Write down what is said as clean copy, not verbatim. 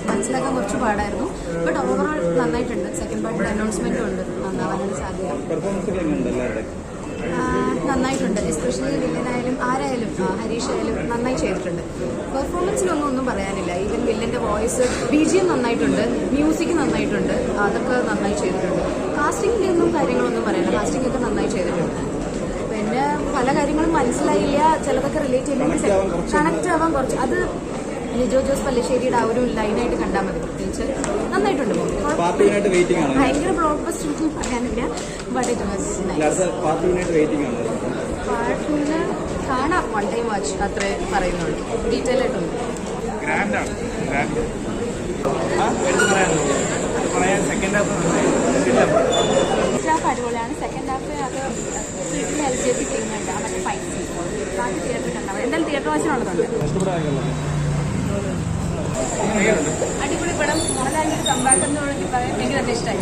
മനസ്സിലാക്കാൻ കുറച്ച് പാടായിരുന്നു. ബട്ട് ഓവറോൾ നന്നായിട്ടുണ്ട്. സെക്കൻഡ് പാർട്ടിൽ അനൗൺസ്മെന്റും ഉണ്ട്, നന്നാവാനാണ് സാധ്യത. നന്നായിട്ടുണ്ട്. എസ്പെഷ്യലി വില്ലനായാലും ആരായാലും ഹരീഷ് ആയാലും നന്നായി ചെയ്തിട്ടുണ്ട്. പെർഫോമൻസിലൊന്നും പറയാനില്ല. ഈവൻ വില്ലന്റെ വോയിസ്, BGM നന്നായിട്ടുണ്ട്, മ്യൂസിക് നന്നായിട്ടുണ്ട്, അതൊക്കെ നന്നായി ചെയ്തിട്ടുണ്ട്. കാസ്റ്റിംഗിലൊന്നും കാര്യങ്ങളൊന്നും പറയാനില്ല. കാസ്റ്റിംഗ് ഒക്കെ നന്നായി ചെയ്തിട്ടുണ്ട്. പിന്നെ പല കാര്യങ്ങളും മനസ്സിലായില്ല, ചിലതൊക്കെ റിലേറ്റ് ചെയ്യുന്നത് കണക്ട് ആവാൻ കുറച്ച് അത് ലിജോ ജോസ് പല്ലിശ്ശേരിയുടെ ആ ഒരു ലൈനായിട്ട് കണ്ടാൽ മതി. പ്രത്യേകിച്ച് നന്നായിട്ടുണ്ട്. ഭയങ്കര ബ്ലോക്ക് ബസ്റ്റർ ഒന്നും പറയാനില്ല. But it was nice. പാർട്ടിന് കാണാം, വൺ ടൈം വാച്ച് അത്രേ പറയുന്നുള്ളൂ. ഡീറ്റെയിൽ ആയിട്ടുണ്ട്. ഫസ്റ്റ് ഹാഫ് അടിപൊളിയാണ്. സെക്കൻഡ് ഹാഫ് അത് LGBT ചെയ്യുന്നുണ്ട്. മറ്റേ ഫൈറ്റ് സീൻ ബാക്കി തിയേറ്ററിൽ കണ്ടാൽ എന്തായാലും തിയേറ്റർ വാച്ചിനുള്ളതുണ്ട്. അടിപൊളി പടം. മോഹൻലാലിന്റെ ഒരു കമ്പാക്ക് എന്ന് പറയാൻ എനിക്ക് തന്നെ ഇഷ്ടമായി.